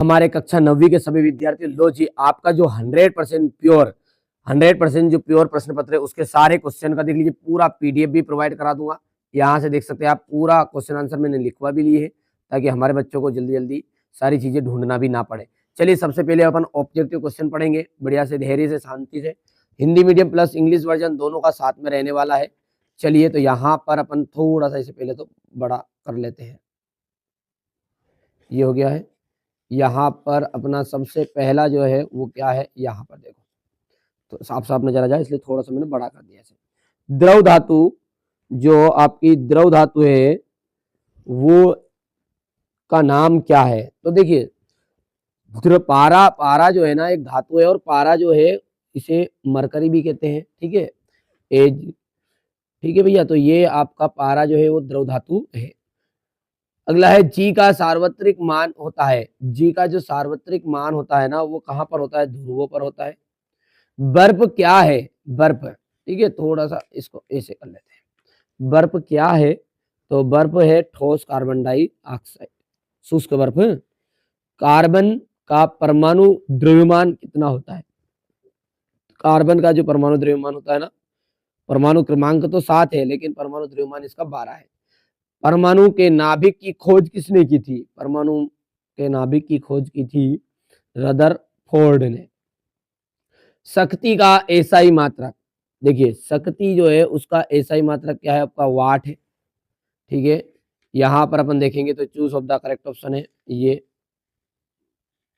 हमारे कक्षा 9वीं के सभी विद्यार्थियों, लो जी आपका जो 100% जो प्योर प्रश्न पत्र है उसके सारे क्वेश्चन का देख लीजिए, पूरा पीडीएफ भी प्रोवाइड करा दूंगा। यहाँ से देख सकते हैं आप, पूरा क्वेश्चन आंसर मैंने लिखवा भी लिए है ताकि हमारे बच्चों को जल्दी जल्दी सारी चीजें ढूंढना भी ना पड़े। चलिए सबसे पहले अपन ऑब्जेक्टिव क्वेश्चन पढ़ेंगे बढ़िया से, धैर्य से, शांति से। Hindi medium plus English version दोनों का साथ में रहने वाला है। चलिए तो यहाँ पर अपन थोड़ा सा इसे पहले तो बड़ा कर लेते हैं। ये हो गया है। यहाँ पर अपना सबसे पहला जो है वो क्या है, यहाँ पर देखो तो साफ साफ नजर आ जाए, इसलिए थोड़ा सा मैंने बड़ा कर दिया ऐसे। द्रव धातु, जो आपकी द्रव धातु है वो का नाम क्या है? तो देखिए पारा, पारा जो है ना एक धातु है, और पारा जो है इसे मरकरी भी कहते हैं, ठीक है, एज, ठीक है भैया। तो ये आपका पारा जो है वो द्रव धातु है। अगला है जी का सार्वत्रिक मान होता है। जी का जो सार्वत्रिक मान होता है ना वो कहाँ पर होता है? ध्रुवों पर होता है। बर्फ क्या है? बर्फ, ठीक है, थोड़ा सा इसको ऐसे कर लेते हैं। बर्फ क्या है? तो बर्फ है ठोस कार्बन डाइऑक्साइड, शुष्क बर्फ। कार्बन का परमाणु द्रव्यमान कितना होता है? कार्बन का जो परमाणु द्रव्यमान होता है ना, परमाणु क्रमांक तो 7 है लेकिन परमाणु द्रव्यमान इसका 12 है। परमाणु के नाभिक की खोज किसने की थी? परमाणु के नाभिक की खोज की थी रदरफोर्ड ने। शक्ति का एसआई मात्रक, देखिए शक्ति जो है उसका एसआई मात्रक क्या है? आपका वाट है, ठीक है। यहां पर अपन देखेंगे तो choose of the correct option है ये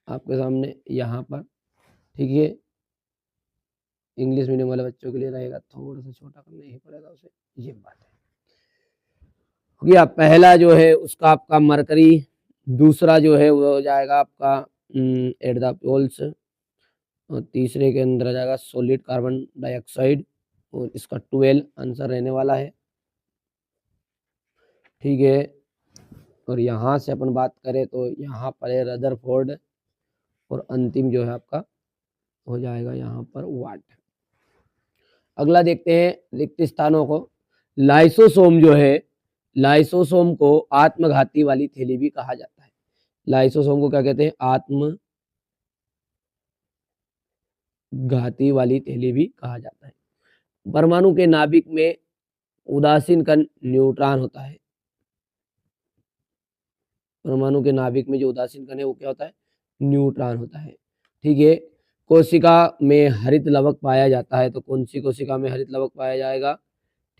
आपके सामने यहाँ पर, ठीक है। इंग्लिश मीडियम वाले बच्चों के लिए रहेगा, थोड़ा सा छोटा करना ही पड़ेगा उसे, ये बात है। हो गया पहला जो है उसका आपका मरकरी, दूसरा जो है वो हो जाएगा आपका एट द पोल्स, और तीसरे के अंदर आ जाएगा सॉलिड कार्बन डाइऑक्साइड, और इसका 12 आंसर रहने वाला है, ठीक है। और यहाँ से अपन बात करें तो यहाँ पर है रदरफोर्ड, और अंतिम जो है आपका हो जाएगा यहाँ पर वाट। अगला देखते हैं रिक्त स्थानों को। लाइसोसोम जो है, लाइसोसोम को आत्मघाती वाली थैली भी कहा जाता है। लाइसोसोम को क्या कहते हैं? आत्मघाती वाली थैली भी कहा जाता है। परमाणु के नाभिक में उदासीन कण न्यूट्रॉन होता है। परमाणु के नाभिक में जो उदासीन कण है वो क्या होता है? न्यूट्रॉन होता है, ठीक है। कोशिका में हरित लवक पाया जाता है, तो कौन सी कोशिका में हरित लवक पाया जाएगा?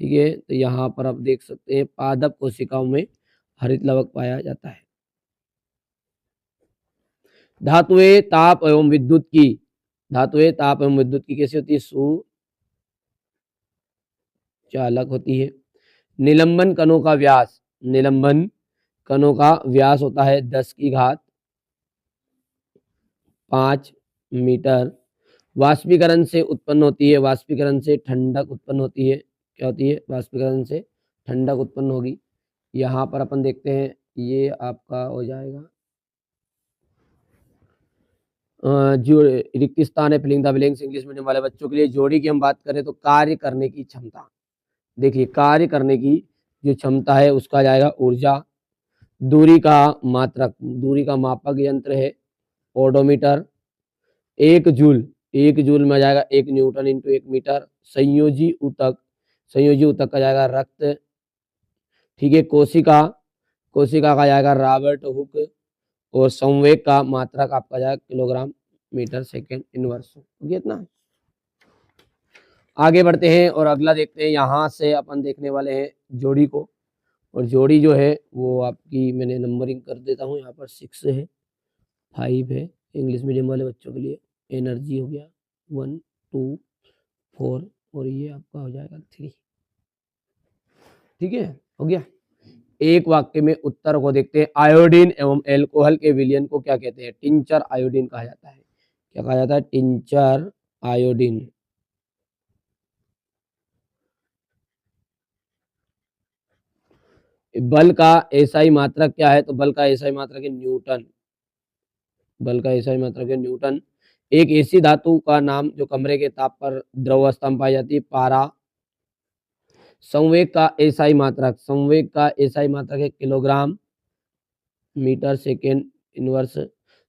ठीक है, तो यहाँ पर आप देख सकते हैं पादप कोशिकाओं में हरित लवक पाया जाता है। धातुएं ताप एवं विद्युत की, धातुएं ताप एवं विद्युत की कैसी होती है? सुचालक होती है। निलंबन कणों का व्यास, निलंबन कणों का व्यास होता है 10⁵ मीटर। वाष्पीकरण से उत्पन्न होती है, वाष्पीकरण से ठंडक उत्पन्न होती है। क्या होती है? वाष्पीकरण से ठंडक उत्पन्न होगी। यहाँ पर अपन देखते हैं ये आपका हो जाएगा जो रिक्त स्थान है filling the blanks English medium वाले बच्चों के लिए। जोड़ी की हम बात करें तो कार्य करने की क्षमता, देखिए कार्य करने की जो क्षमता है उसका जाएगा ऊर्जा। दूरी का मात्रक, दूरी का मापक यंत्र है ओडोमीटर। 1 जूल, 1 जूल में आ जाएगा 1 न्यूटन इंटू 1 मीटर। संयोजी ऊतक, संयोजी ऊतक का जाएगा रक्त, ठीक है। कोशिका, कोशिका का जाएगा रॉबर्ट हुक, और संवेग का मात्रक आपका जाएगा किलोग्राम मीटर सेकेंड इनवर्स। इतना आगे बढ़ते हैं और अगला देखते हैं। यहाँ से अपन देखने वाले हैं जोड़ी को, और जोड़ी जो है वो आपकी मैंने नंबरिंग कर देता हूँ, यहाँ पर 6 है, 5 है इंग्लिश मीडियम वाले बच्चों के लिए। एनर्जी हो गया 1 2 4, और ये आपका हो जाएगा 3, ठीक है, हो गया। एक वाक्य में उत्तर को देखते हैं। आयोडीन एवं एल्कोहल के विलयन को क्या कहते हैं? टिंचर आयोडीन कहा जाता है। क्या कहा जाता है? Tincture iodine. बल का एसआई मात्रक क्या है? तो बल का एसआई मात्रक है न्यूटन, बल का एसआई मात्रक है न्यूटन। एक ऐसी धातु का नाम जो कमरे के ताप पर द्रव अवस्था में पाई जाती है, पारा। संवेग का एसआई मात्रक, संवेग का एसआई मात्रक है किलोग्राम मीटर सेकेंड इनवर्स।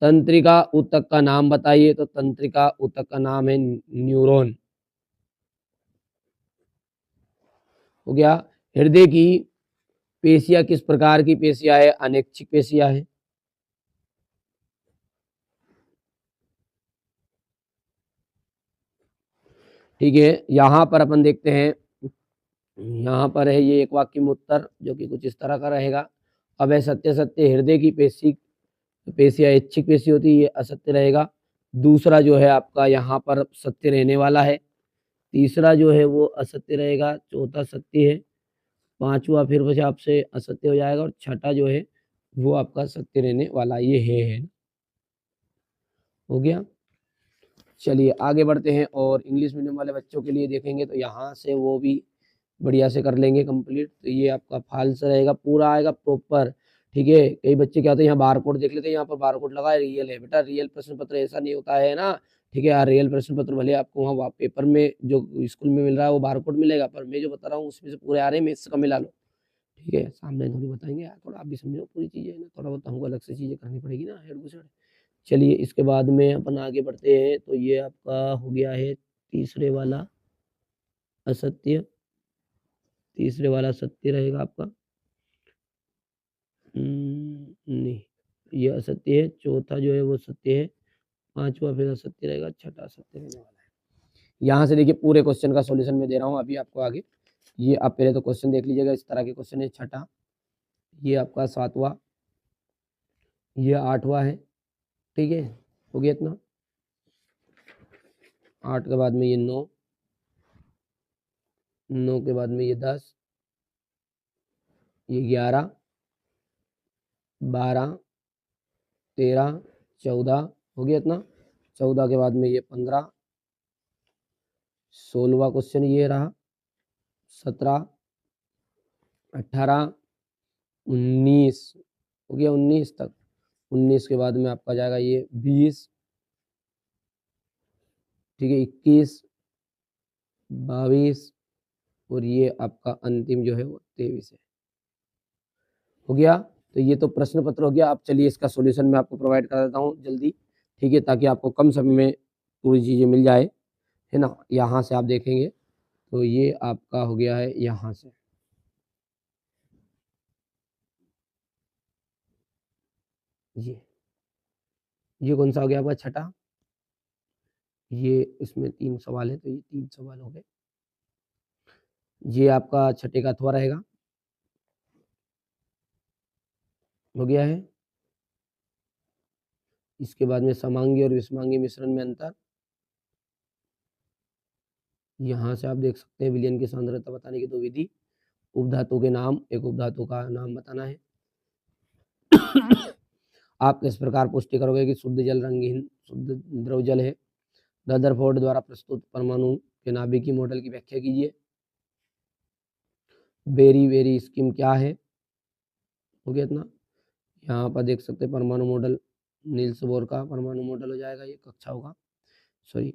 तंत्रिका ऊतक का नाम बताइए। तो तंत्रिका ऊतक का नाम है न्यूरॉन। हो गया। हृदय की पेशियां किस प्रकार की पेशियां है? अनैच्छिक पेशियां है। ठीक है, यहाँ पर अपन देखते हैं, यहाँ पर है ये एक वाक्य में उत्तर जो कि कुछ इस तरह का रहेगा। अब है सत्य सत्य, हृदय की पेशियां ऐच्छिक पेशी होती है, ये असत्य रहेगा। दूसरा जो है आपका यहाँ पर सत्य रहने वाला है। तीसरा जो है वो असत्य रहेगा। चौथा सत्य है। पांचवा फिर बस आपसे असत्य हो जाएगा। और छठा जो है वो आपका सत्य रहने वाला, ये है। हो गया। चलिए आगे बढ़ते हैं और इंग्लिश मीडियम वाले बच्चों के लिए देखेंगे तो यहाँ से वो भी बढ़िया से कर लेंगे कंप्लीट। तो ये आपका फाल्स रहेगा, पूरा आएगा प्रॉपर। ठीक है, कई बच्चे क्या होते हैं यहाँ बार कोड देख लेते हैं, यहाँ पर बार कोड लगा है, रियल है। बेटा रियल प्रश्न पत्र ऐसा नहीं होता है ना। ठीक है यार, रियल प्रश्न पत्र भले आपको वहाँ पेपर में जो स्कूल में मिल रहा है वो बार कोड मिलेगा, पर मैं जो बता रहा हूँ उसमें से पूरे आ रहे हैं, मैथ्स का मिला लो। ठीक है, सामने थोड़ी बताएंगे यार, थोड़ा आप भी समझो पूरी चीजें ना, थोड़ा बहुत हमको अलग से चीजें करनी पड़ेगी ना, हेड गुड। चलिए इसके बाद में अपन आगे बढ़ते हैं। तो ये आपका हो गया है तीसरे वाला असत्य। तीसरे वाला सत्य रहेगा आपका। नहीं, ये असत्य है। चौथा जो है वो सत्य है। पांचवा फिर असत्य रहेगा। छठा सत्य रहने वाला है। यहाँ से देखिए पूरे क्वेश्चन का सॉल्यूशन मैं दे रहा हूँ अभी आपको आगे। ये आप पहले तो क्वेश्चन देख लीजिएगा, इस तरह के क्वेश्चन है। छठा, ये आपका सातवां, ये आठवां है। ठीक है, हो गया इतना। 8 के बाद में ये 9, 9 के बाद में ये 10, ये 11, 12, 13, 14, हो गया इतना। 14 के बाद में ये 15, 16वां क्वेश्चन ये रहा, 17, 18, 19, हो गया 19 तक। 19 के बाद में आपका जाएगा ये 20, ठीक है, 21, 22, और ये आपका अंतिम जो है वो 23 है। हो गया। तो ये तो प्रश्न पत्र हो गया। अब चलिए इसका सॉल्यूशन मैं आपको प्रोवाइड कर देता हूँ जल्दी। ठीक है, ताकि आपको कम समय में पूरी चीज़ें मिल जाए, है ना। यहाँ से आप देखेंगे तो ये आपका हो गया है यहाँ से, ये कौन सा हो गया आपका? छठा। ये इसमें 3 सवाल है तो ये 3 सवाल हो गए। ये आपका छठे का अथवा रहेगा। हो गया है। इसके बाद में समांगी और विषमांगी मिश्रण में अंतर। यहाँ से आप देख सकते हैं विलयन की सांद्रता बताने की 2 विधि। उपधातु के नाम, एक उपधातु का नाम बताना है। आप किस प्रकार पुष्टि करोगे कि शुद्ध जल रंगहीन शुद्ध द्रव जल है? रदरफोर्ड द्वारा प्रस्तुत परमाणु के नाभिकीय मॉडल की व्याख्या कीजिए। बेरी वेरी स्कीम क्या है? हो गया इतना। यहाँ पर देख सकते हैं परमाणु मॉडल, नील्स बोर का परमाणु मॉडल हो जाएगा, ये कक्षा होगा, सॉरी।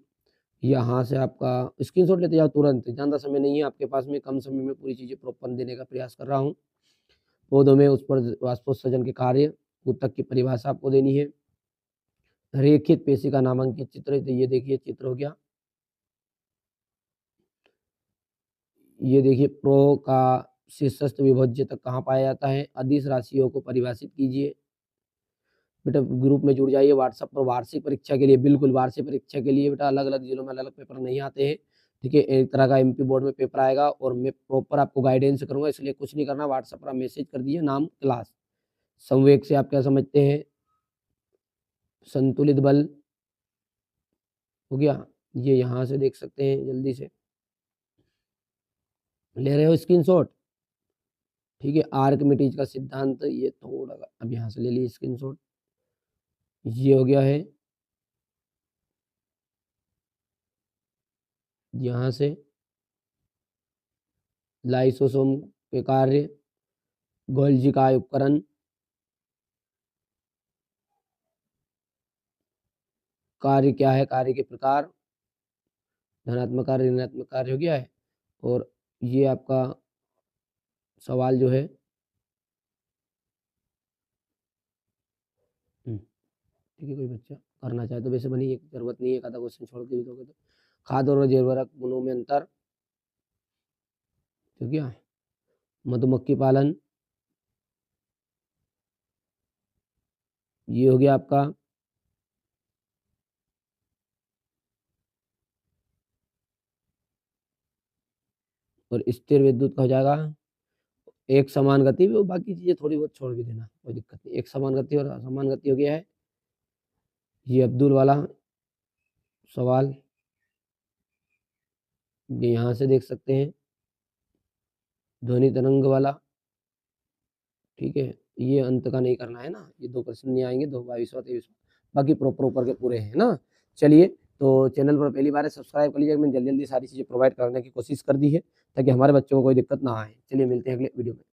यहाँ से आपका स्क्रीनशॉट लेते जाओ तुरंत, ज़्यादा समय नहीं है आपके पास में, कम समय में पूरी चीज़ें प्रॉपर देने का प्रयास कर रहा हूँ। पौधों में उस पर वाष्पोत्सर्जन के कार्य, ऊतक की परिभाषा आपको देनी है। रेखित पेशी का नामांकित चित्र, तो ये देखिए चित्र हो गया। ये देखिए प्रो का शीर्षस्थ विभज्य तक कहाँ पाया जाता है? अदिश राशियों को परिभाषित कीजिए। बेटा ग्रुप में जुड़ जाइए व्हाट्सएप पर, वार्षिक परीक्षा के लिए, बिल्कुल वार्षिक परीक्षा के लिए बेटा अलग अलग जिलों में अलग अलग पेपर नहीं आते हैं। ठीक है, एक तरह का एमपी बोर्ड में पेपर आएगा और मैं प्रॉपर आपको गाइडेंस करूंगा, इसलिए कुछ नहीं करना, व्हाट्सएप पर आप मैसेज कर दिए नाम क्लास। संवेग से आप क्या समझते हैं? संतुलित बल। हो गया। ये यहाँ से देख सकते हैं, जल्दी से ले रहे हो स्क्रीनशॉट? ठीक है, आर्किमिडीज का सिद्धांत, ये थोड़ा अब यहाँ से ले लिए स्क्रीनशॉट। ये हो गया है यहाँ से लाइसोसोम के कार्य, गोल्जी का उपकरण, कार्य क्या है, कार्य के प्रकार, धनात्मक कार्य ऋणात्मक कार्य, हो गया है। और ये आपका सवाल जो है ठीक है, कोई बच्चा करना चाहे तो वैसे बनी, जरूरत नहीं है, एक आधा क्वेश्चन छोड़ के भी दोगे तो। खाद्य और जैविक गुणों में अंतर, तो क्या मधुमक्खी पालन, ये हो गया आपका। और स्थिर विद्युत का हो जाएगा एक समान गति, वो बाकी चीजें थोड़ी बहुत छोड़ भी देना, कोई दिक्कत नहीं। एक समान गति और असमान गति हो गया है। ये अब्दुल वाला सवाल, ये यहाँ से देख सकते हैं, ध्वनि तरंग वाला, ठीक है। ये अंत का नहीं करना है ना, ये 2 प्रश्न नहीं आएंगे, 2 22वां 23वां, बाकी प्रॉपर ऊपर के पूरे हैं ना। चलिए, तो चैनल पर पहली बार है सब्सक्राइब कर लीजिए, मैंने जल्दी जल्दी सारी चीज़ें प्रोवाइड करने की कोशिश कर दी है ताकि हमारे बच्चों को कोई दिक्कत ना आए। चलिए मिलते हैं अगले वीडियो में।